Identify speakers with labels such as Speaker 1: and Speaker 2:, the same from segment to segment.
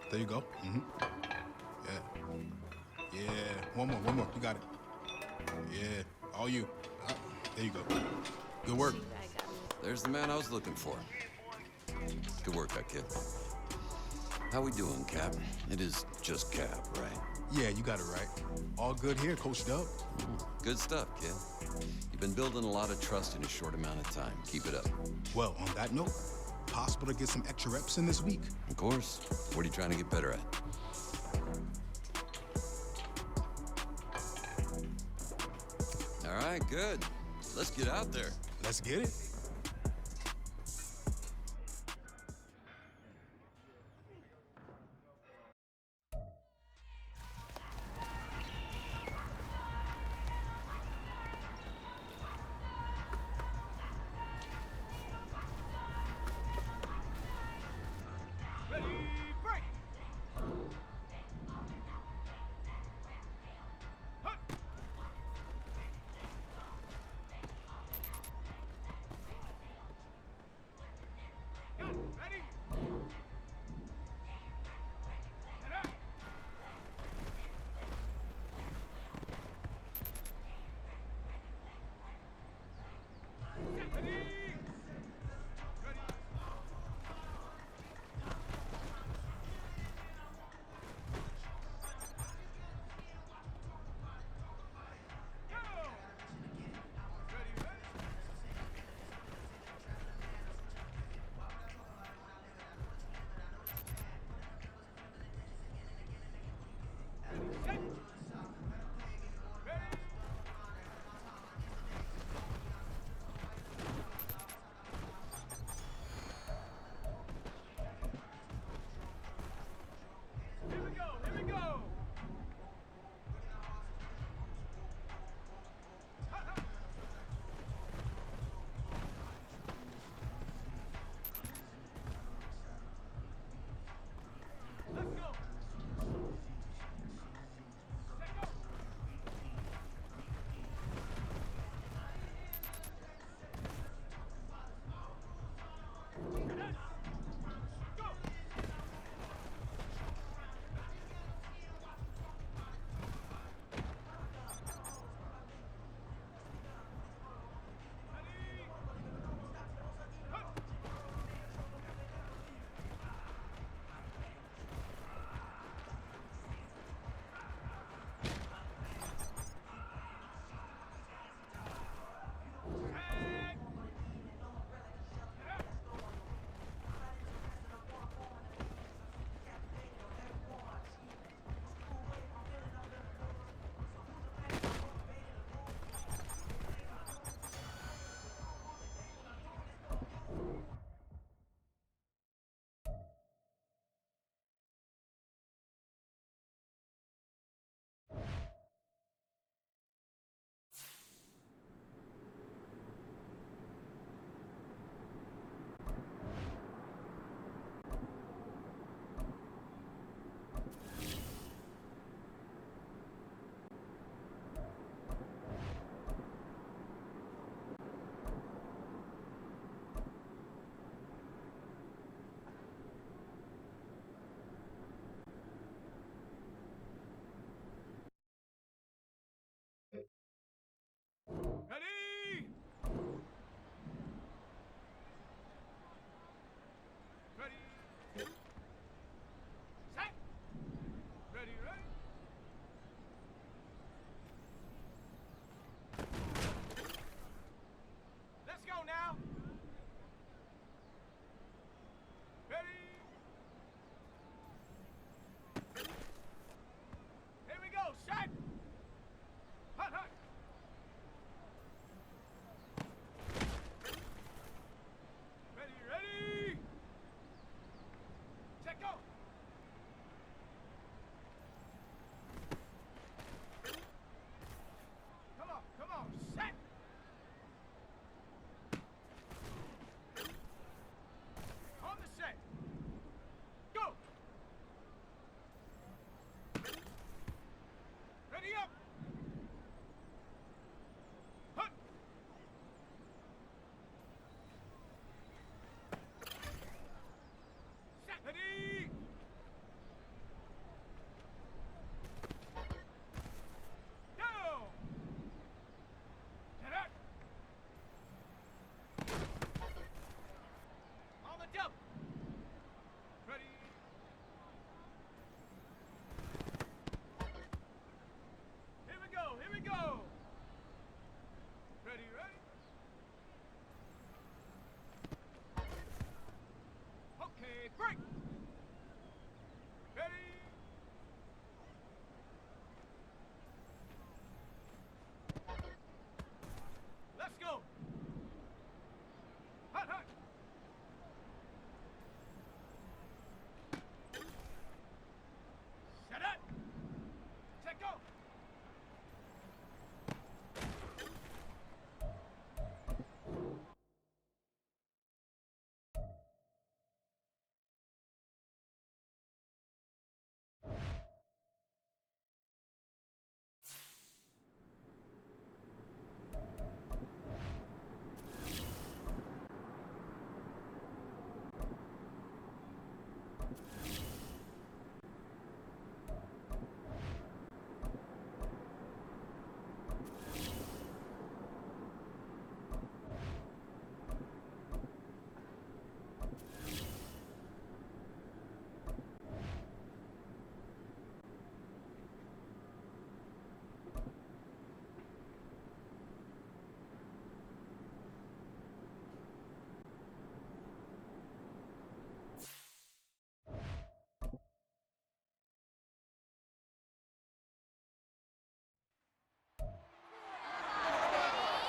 Speaker 1: There you go. Yeah. Yeah. One more. You got it. Yeah. All you. There you go. Good work.
Speaker 2: There's the man I was looking for. Good work, that kid. How we doing, Cap? It is just Cap, right?
Speaker 1: Yeah, you got it right. All good here, Coach Dub.
Speaker 2: Good stuff, kid. You've been building a lot of trust in a short amount of time. Keep it up.
Speaker 1: Well, on that note, possible to get some extra reps in this week.
Speaker 2: Of course. What are you trying to get better at? All right, good. Let's get out there.
Speaker 1: Let's get it.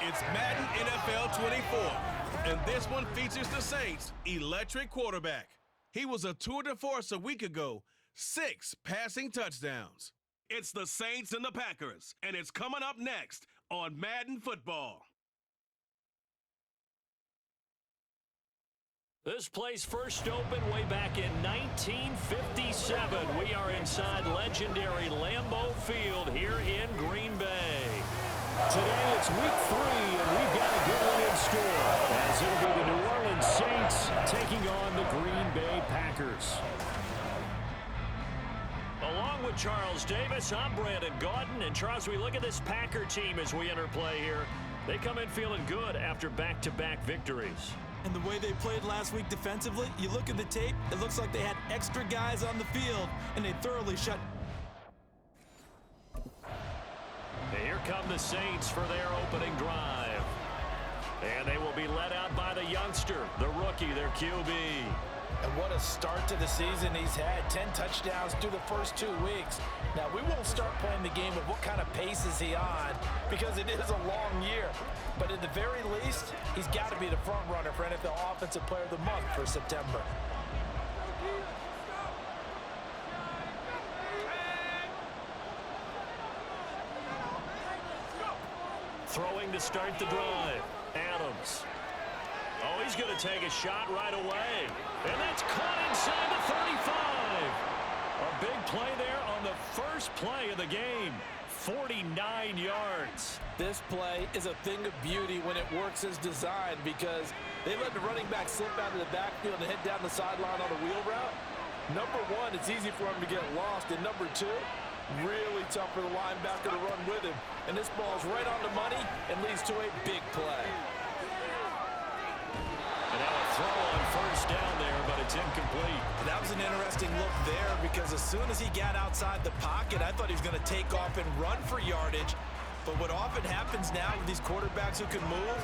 Speaker 1: It's Madden NFL 24, and this one features the Saints' electric quarterback. He was a tour de force a week ago, 6 passing touchdowns. It's the Saints and the Packers, and it's coming up next on Madden Football.
Speaker 3: This place first opened way back in 1957. We are inside legendary Lambeau Field here in Green Bay. Today it's week 3, and we've got a good one in store, as it'll be the New Orleans Saints taking on the Green Bay Packers. Along with Charles Davis, I'm Brandon Gaudin. And Charles, we look at this Packer team as we enter play here. They come in feeling good after back-to-back victories.
Speaker 4: And the way they played last week defensively, you look at the tape, it looks like they had extra guys on the field, and they thoroughly shut.
Speaker 3: Here come the Saints for their opening drive. And they will be led out by the youngster, the rookie, their QB.
Speaker 5: And what a start to the season he's had. 10 touchdowns through the first 2 weeks. Now, we won't start playing the game of what kind of pace is he on, because it is a long year. But at the very least, he's got to be the front runner for NFL Offensive Player of the Month for September.
Speaker 3: Throwing to start the drive. Adams. Oh, he's going to take a shot right away. And that's caught inside the 35. A big play there on the first play of the game. 49 yards.
Speaker 5: This play is a thing of beauty when it works as designed, because they let the running back slip out of the backfield and head down the sideline on a wheel route. Number one, it's easy for him to get lost. And number two, really tough for the linebacker to run with him. And this ball's right on the money and leads to a big play.
Speaker 3: And now a throw on first down there, but it's incomplete.
Speaker 5: That was an interesting look there, because as soon as he got outside the pocket, I thought he was going to take off and run for yardage. But what often happens now with these quarterbacks who can move,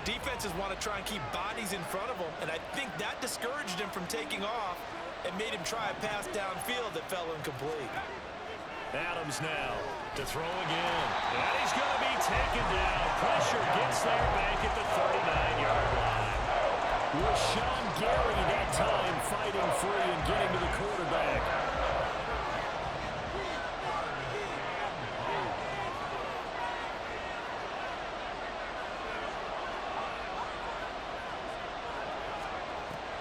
Speaker 5: defenses want to try and keep bodies in front of them. And I think that discouraged him from taking off and made him try a pass downfield that fell incomplete.
Speaker 3: Adams now to throw again. And he's going to be taken down. Pressure gets there back at the 39-yard line. Rashawn Gary that time fighting free and getting to the quarterback.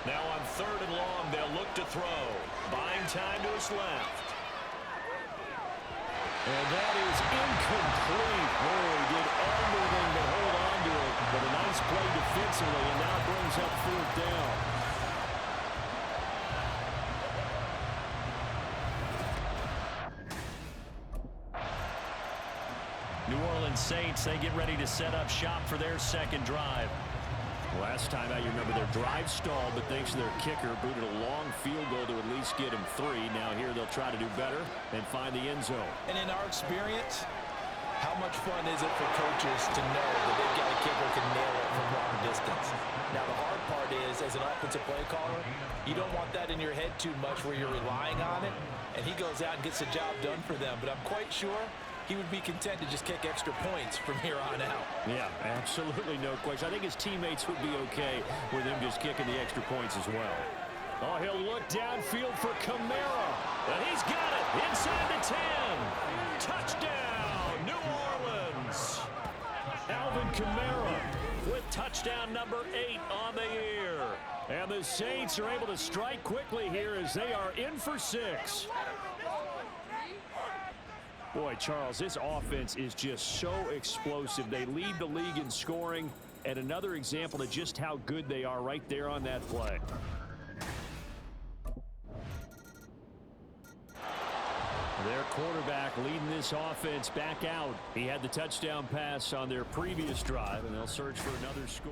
Speaker 3: Now on 3rd and long, they'll look to throw. Buying time to his left. And that is incomplete. Boy, he did everything but hold on to it. But a nice play defensively, and now brings up 4th down. New Orleans Saints, they get ready to set up shop for their second drive. Last time out, you remember their drive stalled, but thanks to their kicker, booted a long field goal to at least get him 3. Now here they'll try to do better and find the end zone.
Speaker 5: And in our experience, how much fun is it for coaches to know that they've got a kicker who can nail it from long distance? Now the hard part is, as an offensive play caller, you don't want that in your head too much where you're relying on it, and he goes out and gets the job done for them. But I'm quite sure he would be content to just kick extra points from here on out.
Speaker 3: Yeah, absolutely no question. I think his teammates would be okay with him just kicking the extra points as well. Oh, he'll look downfield for Kamara. And he's got it inside the 10. Touchdown, New Orleans. Alvin Kamara with touchdown number 8 on the year. And the Saints are able to strike quickly here as they are in for 6. Boy, Charles, this offense is just so explosive. They lead the league in scoring, and another example of just how good they are right there on that play. Their quarterback leading this offense back out. He had the touchdown pass on their previous drive, and they'll search for another score.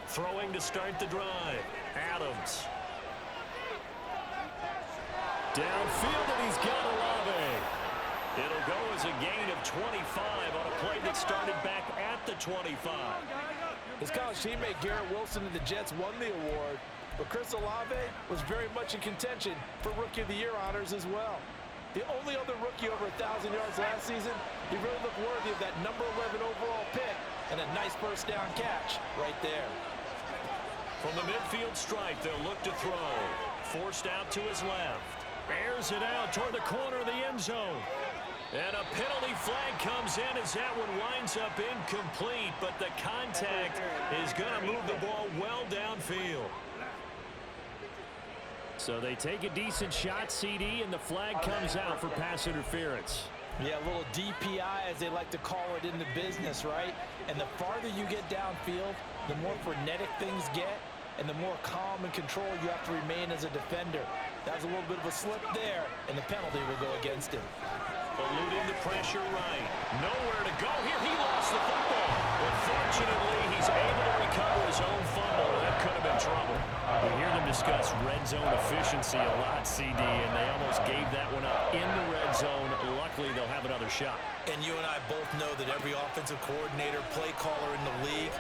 Speaker 3: Throwing to start the drive. Adams. Downfield, and he's got Olave. It'll go as a gain of 25 on a play that started back at at the 25.
Speaker 5: His college teammate Garrett Wilson of the Jets won the award, but Chris Olave was very much in contention for Rookie of the Year honors as well. The only other rookie over 1,000 yards last season, he really looked worthy of that number 11 overall pick and a nice first down catch right there.
Speaker 3: From the midfield stripe, they'll look to throw. Forced out to his left. Airs it out toward the corner of the end zone. And a penalty flag comes in as that one winds up incomplete, but the contact is going to move the ball well downfield. So they take a decent shot, CD, and the flag comes out for pass interference.
Speaker 5: Yeah, a little DPI, as they like to call it in the business, right? And the farther you get downfield, the more frenetic things get, and the more calm and control you have to remain as a defender. That was a little bit of a slip there, and the penalty will go against him.
Speaker 3: Eluding the pressure right. Nowhere to go here. He lost the football. But fortunately, he's able to recover his own fumble. That could have been trouble. We hear them discuss red zone efficiency a lot, CD, and they almost gave that one up in the red zone. Luckily, they'll have another shot.
Speaker 5: And you and I both know that every offensive coordinator, play caller in the league,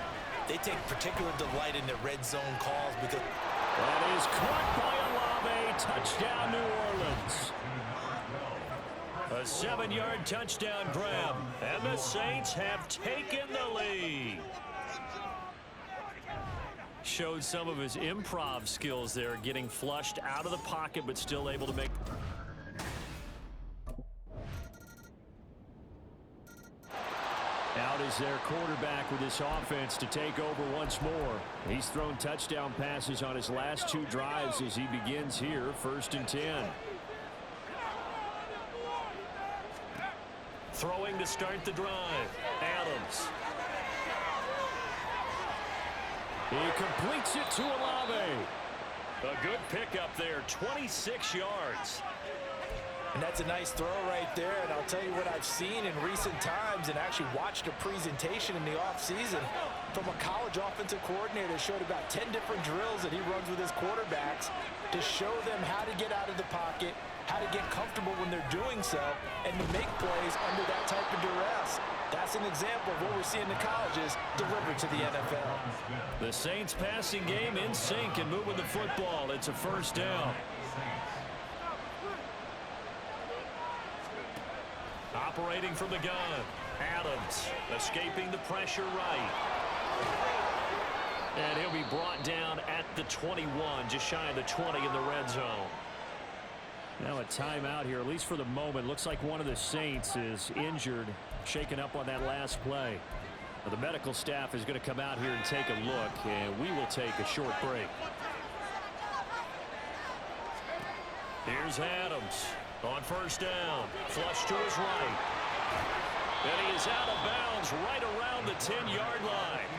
Speaker 5: they take particular delight in their red zone calls because...
Speaker 3: That is caught by Olave. Touchdown, New Orleans. A 7-yard touchdown grab, and the Saints have taken the lead. Showed some of his improv skills there, getting flushed out of the pocket, but still able to make... Out is their quarterback with this offense to take over once more. He's thrown touchdown passes on his last 2 drives as he begins here, 1st and 10. Throwing to start the drive. Adams. He completes it to Olave. A good pickup there, 26 yards.
Speaker 5: And that's a nice throw right there. And I'll tell you what I've seen in recent times and actually watched a presentation in the offseason from a college offensive coordinator that showed about 10 different drills that he runs with his quarterbacks to show them how to get out of the pocket, how to get comfortable when they're doing so, and to make plays under that type of duress. That's an example of what we're seeing in the colleges delivered to the NFL.
Speaker 3: The Saints passing game in sync and moving the football. It's a 1st down. Operating from the gun. Adams escaping the pressure right. And he'll be brought down at the 21, just shy of the 20 in the red zone. Now a timeout here, at least for the moment. Looks like one of the Saints is injured, shaken up on that last play. The medical staff is going to come out here and take a look, and we will take a short break. Here's Adams on 1st down. Flush to his right. And he is out of bounds right around the 10-yard line.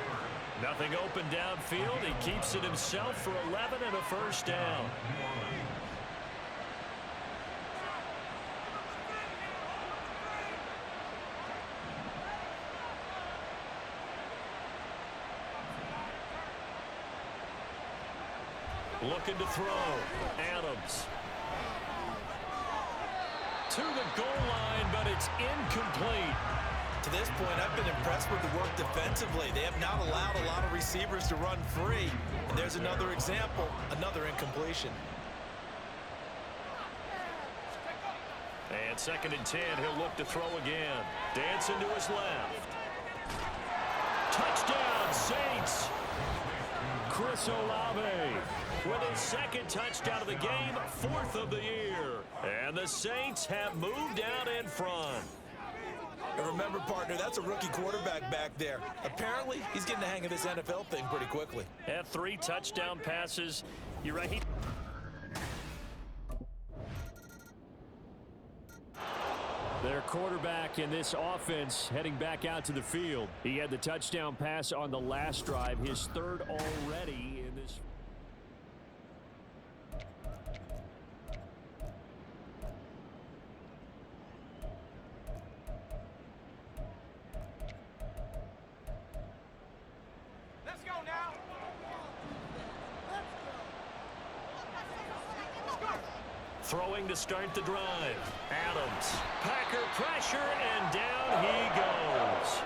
Speaker 3: Nothing open downfield. He keeps it himself for 11 and a 1st down. Looking to throw. Adams. To the goal line, but it's incomplete.
Speaker 5: To this point, I've been impressed with the work defensively. They have not allowed a lot of receivers to run free. And there's another example, another incompletion.
Speaker 3: And 2nd and 10, he'll look to throw again. Dancing to his left. Touchdown, Saints. Chris Olave with his 2nd touchdown of the game, 4th of the year. And the Saints have moved out in front.
Speaker 5: And remember, partner, that's a rookie quarterback back there. Apparently, he's getting the hang of this NFL thing pretty quickly.
Speaker 3: Had 3 touchdown passes. You're right. Their quarterback in this offense heading back out to the field. He had the touchdown pass on the last drive, his 3rd already in this.
Speaker 6: Let's go now.
Speaker 3: Throwing to start the drive. Adams. Packer pressure, and down he goes.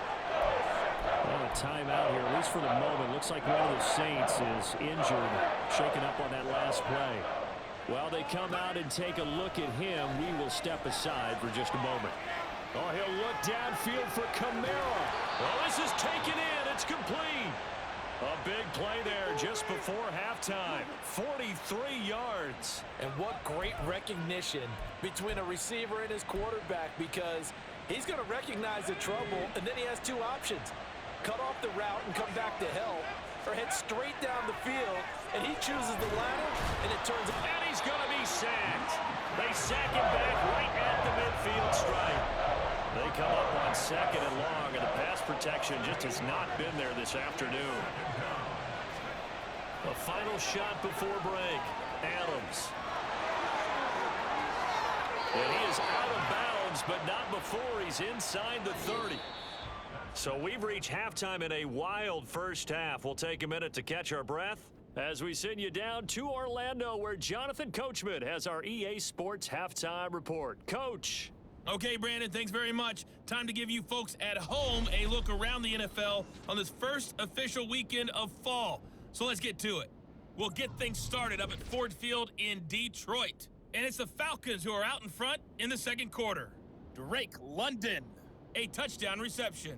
Speaker 3: timeout here, at least for the moment. Looks like one of the Saints is injured, shaken up on that last play. While they come out and take a look at him, we will step aside for just a moment. Oh, he'll look downfield for Kamara. Well, this is taken in. It's complete. A big play there just before halftime. 43 yards.
Speaker 5: And what great recognition between a receiver and his quarterback, because he's going to recognize the trouble, and then he has two options. Cut off the route and come back to help, or head straight down the field, and he chooses the latter, and it turns out.
Speaker 3: And he's going to be sacked. They sack him back right at the midfield stripe. They come up on 2nd and long, and the pass protection just has not been there this afternoon. A final shot before break. Adams. And he is out of bounds, but not before he's inside the 30. So we've reached halftime in a wild first half. We'll take a minute to catch our breath as we send you down to Orlando, where Jonathan Coachman has our EA Sports halftime report. Coach.
Speaker 7: Okay, Brandon, thanks very much. Time to give you folks at home a look around the NFL on this first official weekend of fall. So let's get to it. We'll get things started up at Ford Field in Detroit. And it's the Falcons who are out in front in the second quarter. Drake London, a touchdown reception.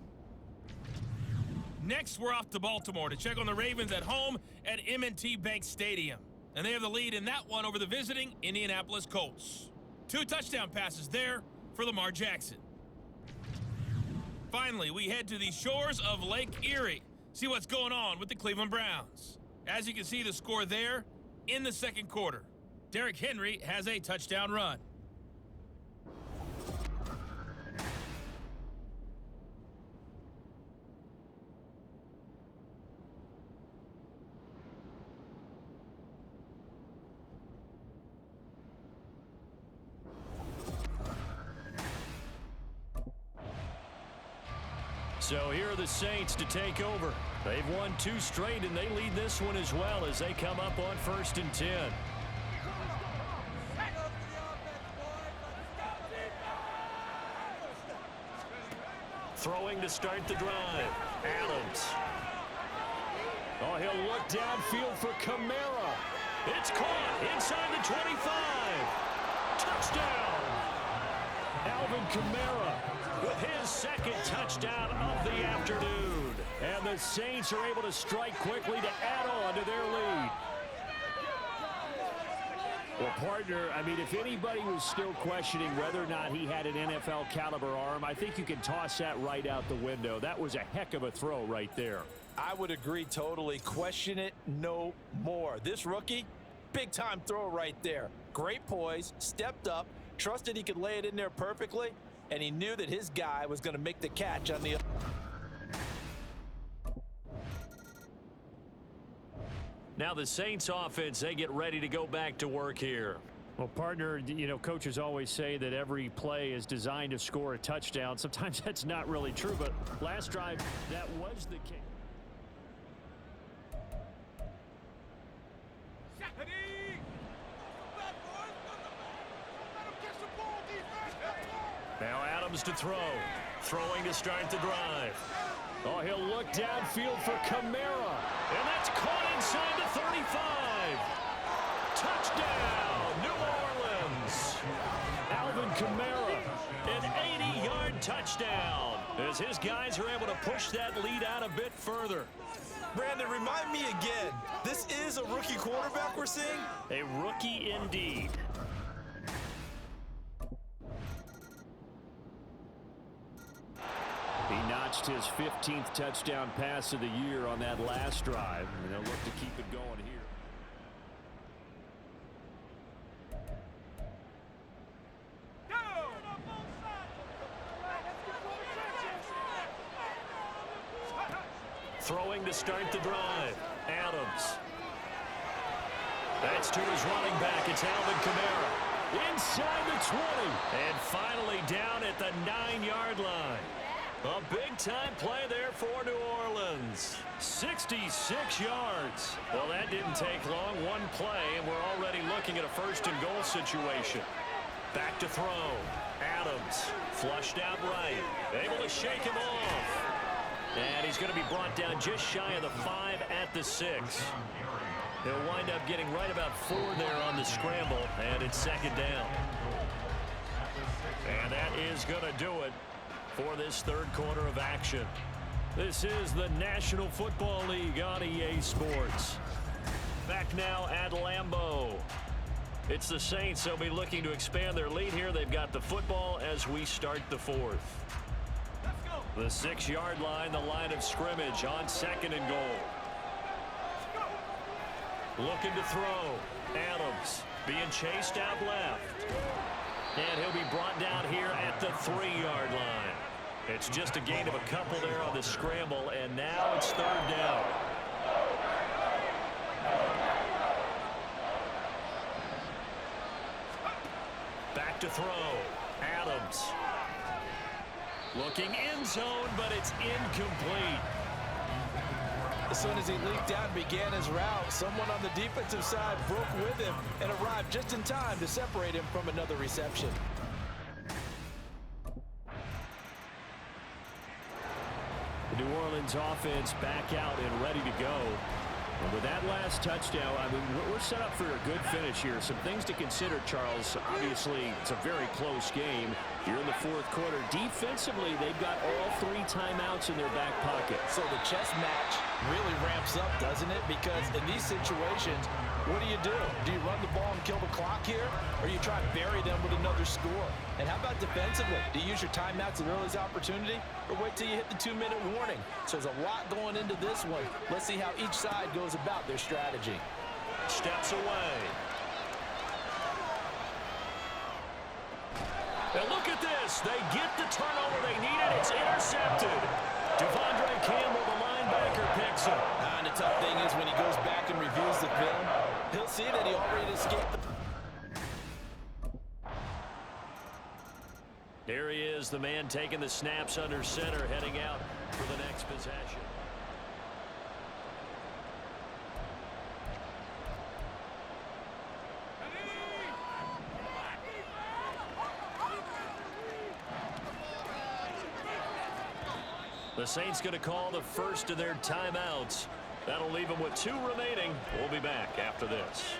Speaker 7: Next, we're off to Baltimore to check on the Ravens at home at M&T Bank Stadium. And they have the lead in that one over the visiting Indianapolis Colts. 2 touchdown passes there for Lamar Jackson. Finally, we head to the shores of Lake Erie. See what's going on with the Cleveland Browns. As you can see the score there in the second quarter. Derrick Henry has a touchdown run.
Speaker 3: So here are the Saints to take over. They've won 2 straight, and they lead this one as well as they come up on 1st and 10. Throwing to start the drive. Adams. Oh, he'll look downfield for Kamara. It's caught inside the 25. Touchdown. Alvin Kamara with his second touchdown of the afternoon. And the Saints are able to strike quickly to add on to their lead. Well, partner, I mean, if anybody was still questioning whether or not he had an NFL caliber arm, I think you can toss that right out the window. That was a heck of a throw right there.
Speaker 5: I would agree totally. Question it no more. This rookie, big time throw right there. Great poise, stepped up, trusted he could lay it in there perfectly, and he knew that his guy was going to make the catch on the.
Speaker 3: Now the Saints offense, they get ready to go back to work here. Well, partner, you know, coaches always say that every play is designed to score a touchdown. Sometimes that's not really true, but last drive, that was the case. Now Adams to throw. Throwing to start the drive. Oh, he'll look downfield for Kamara. And that's caught inside the 35. Touchdown, New Orleans. Alvin Kamara, an 80-yard touchdown, as his guys are able to push that lead out a bit further.
Speaker 4: Brandon, remind me again, this is a rookie quarterback we're seeing?
Speaker 3: A rookie indeed. He notched his 15th touchdown pass of the year on that last drive, and they'll look to keep it going here. Throwing to start the drive. Adams. That's to his running back. It's Alvin Kamara. Inside the 20. And finally down at the 9-yard line. A big-time play there for New Orleans. 66 yards. Well, that didn't take long. One play, and we're already looking at a first-and-goal situation. Back to throw. Adams flushed out right. Able to shake him off. And he's going to be brought down just shy of the 5 at the 6. He'll wind up getting right about 4 there on the scramble, and it's second down. And that is going to do it for this third quarter of action. This is the National Football League on EA Sports. Back now at Lambeau. It's the Saints. They'll be looking to expand their lead here. They've got the football as we start the fourth. The 6-yard line, the line of scrimmage on 2nd and goal. Looking to throw. Adams being chased out left. And he'll be brought down here at the 3-yard line. It's just a gain of a couple there on the scramble, and now it's third down. Back to throw. Adams. Looking end zone, but it's incomplete.
Speaker 5: As soon as he leaked out and began his route, someone on the defensive side broke with him and arrived just in time to separate him from another reception.
Speaker 3: The New Orleans offense back out and ready to go. And with that last touchdown, I mean, we're set up for a good finish here. Some things to consider, Charles. Obviously, it's a very close game here in the fourth quarter. Defensively, they've got all 3 timeouts in their back pocket.
Speaker 5: So the chess match really ramps up, doesn't it? Because in these situations, what do? Do you run the ball and kill the clock here? Or you try to bury them with another score? And how about defensively? Do you use your timeouts at earliest opportunity? Or wait till you hit the 2-minute warning? So there's a lot going into this one. Let's see how each side goes about their strategy.
Speaker 3: Steps away. And look at this. They get the turnover they needed. It's intercepted. Devondre Campbell, the linebacker, picks it.
Speaker 5: And the tough thing is when he goes back and reviews the film, he'll see that he already escaped the...
Speaker 3: There he is, the man taking the snaps under center, heading out for the next possession. The Saints going to call the first of their timeouts. That'll leave them with 2 remaining. We'll be back after this.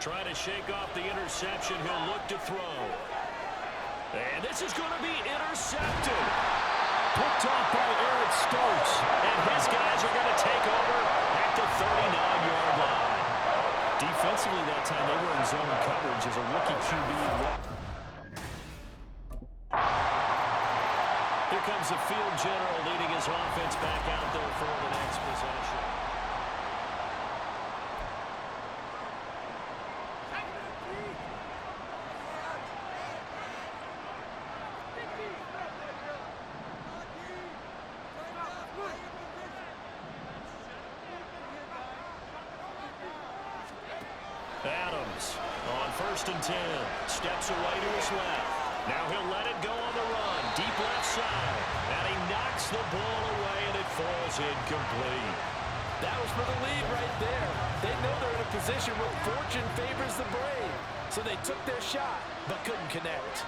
Speaker 3: Trying to shake off the interception. He'll look to throw. And this is going to be intercepted. Picked off by Eric Stokes. And his guys are going to take over at the 39-yard line. Defensively that time, they were in zone coverage as a rookie QB. Here comes the field general leading his offense back out there for the next possession. Adams on 1st and 10. Steps away to his left. Now he'll let it go on the run. Deep left side. And he knocks the ball away, and it falls incomplete.
Speaker 5: That was for the lead right there. They know they're in a position where fortune favors the brave. So they took their shot, but couldn't connect.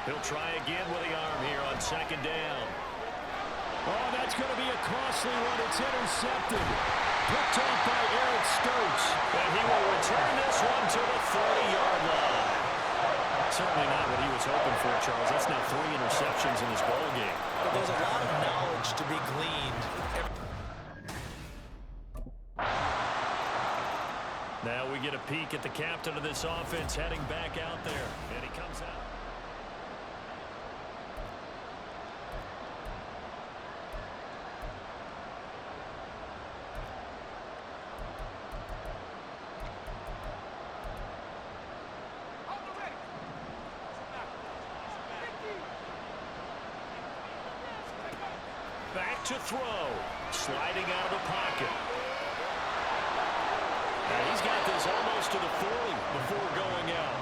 Speaker 3: He'll try again with the arm here on 2nd down. Oh, that's going to be a costly one. It's intercepted. Picked off by Eric Stokes. And he will return this one to the 30-yard line. Certainly not what he was hoping for, Charles. That's now 3 interceptions in this ball game.
Speaker 5: But there's a lot of knowledge to be gleaned.
Speaker 3: Now we get a peek at the captain of this offense heading back out there. And he comes out. Back to throw. Sliding out of the pocket. And he's got this almost to the 40 before going out.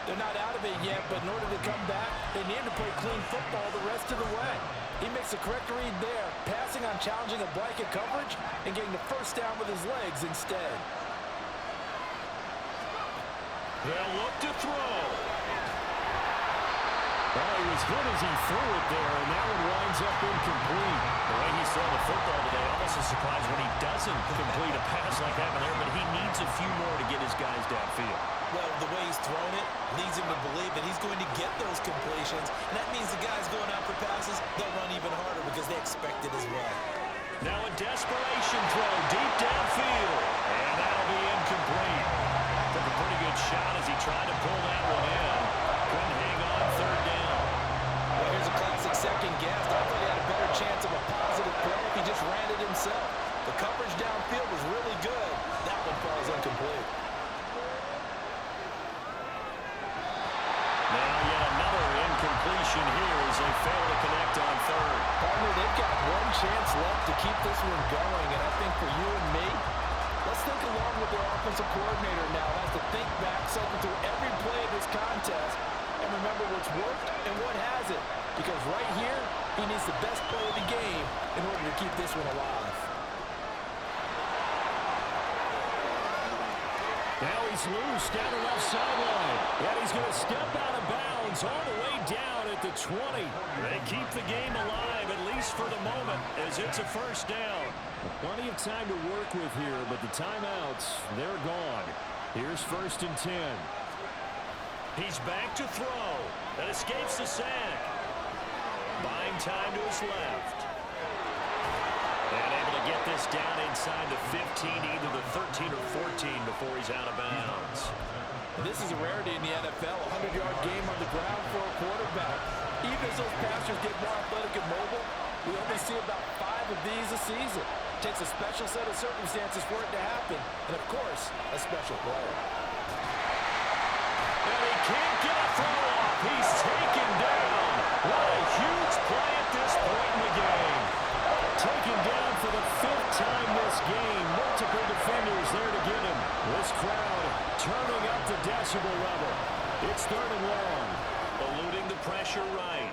Speaker 5: They're not out of it yet, but in order to come back, they need to play clean football the rest of the way. He makes the correct read there, passing on challenging a blanket coverage and getting the first down with his legs instead.
Speaker 3: They'll look to throw. Well, he was hit as he threw it there, and that one winds up incomplete. The way he's throwing the football today, almost a surprise when he doesn't complete a pass like that there, but he needs a few more to get his guys downfield.
Speaker 5: Well, the way he's thrown it leads him to believe that he's going to get those completions, and that means the guys going out for passes, they'll run even harder because they expect it as well.
Speaker 3: Now a desperation throw deep downfield, and that'll be incomplete. Took a pretty good shot as he tried to pull that one in. Couldn't hang on third down.
Speaker 5: Well, here's a classic second guess. I thought he had a better chance of a positive play if he just ran it himself. The coverage downfield was really good. That one falls incomplete.
Speaker 3: Now yet another incompletion here as they fail to connect on third.
Speaker 5: Partner, they've got one chance left to keep this one going, and I think for you and me, let's think along with their offensive coordinator now. Has to think back, cycle through every play of this contest, and remember what's worked and what hasn't. Because right here, he needs the best play of the game in order to keep this one alive.
Speaker 3: Now he's loose down the left sideline. And he's going to step out of bounds all the way down at the 20. They keep the game alive, at least for the moment, as it's a first down. Plenty of time to work with here, but the timeouts, they're gone. Here's 1st and 10. He's back to throw. That escapes the sack. Buying time to his left. And able to get this down inside the 15, either the 13 or 14 before he's out of bounds.
Speaker 5: This is a rarity in the NFL, a 100-yard game on the ground for a quarterback. Even as those passers get more athletic and mobile, we only see about 5 of these a season. It takes a special set of circumstances for it to happen, and of course, a special player.
Speaker 3: And he can't get a throw off. He's taken down. What a huge play at this point in the game. Taken down for the 5th time this game. Multiple defenders there to get him. This crowd turning up the decibel level. It's 3rd and long. Eluding the pressure right.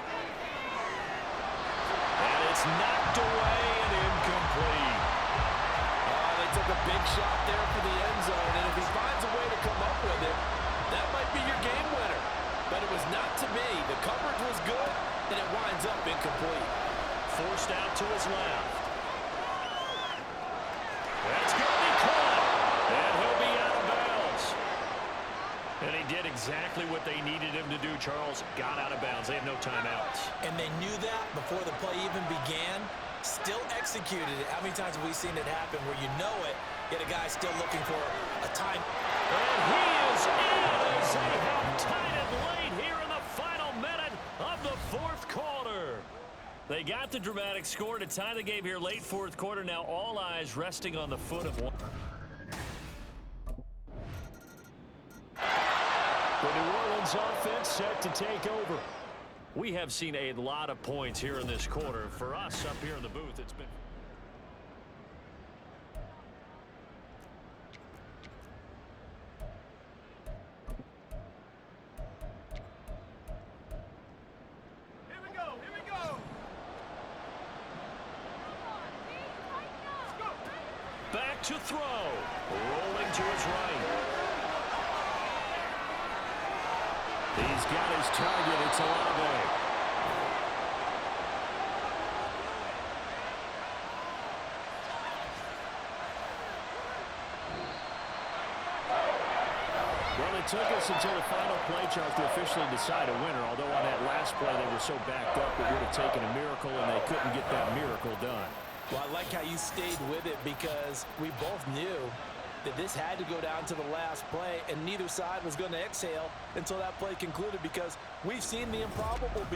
Speaker 3: And it's knocked away and incomplete.
Speaker 5: They took a big shot there for the end zone, and if he finds a way to come up with it, that might be your game winner. But it was not to be. The coverage was good, and it winds up incomplete.
Speaker 3: Forced out to his left. That's going to be caught. And he'll be out of bounds. And he did exactly what they needed him to do, Charles. Got out of bounds. They have no timeouts.
Speaker 5: And they knew that before the play even began. Still executed it. How many times have we seen it happen where you know it, yet a guy's still looking for a time?
Speaker 3: And he is in as they have tied it late here in the final minute of the 4th quarter. They got the dramatic score to tie the game here late 4th quarter. Now all eyes resting on the foot of one. The New Orleans offense set to take over. We have seen a lot of points here in this quarter. For us up here in the booth, it's been... Back to throw. Rolling to his right. He's got his target. It's Olave. Well, it took us until the final play chart to officially decide a winner, although on that last play they were so backed up it would have taken a miracle, and they couldn't get that miracle done.
Speaker 5: Well, I like how you stayed with it because we both knew that this had to go down to the last play, and neither side was going to exhale until that play concluded because we've seen the improbable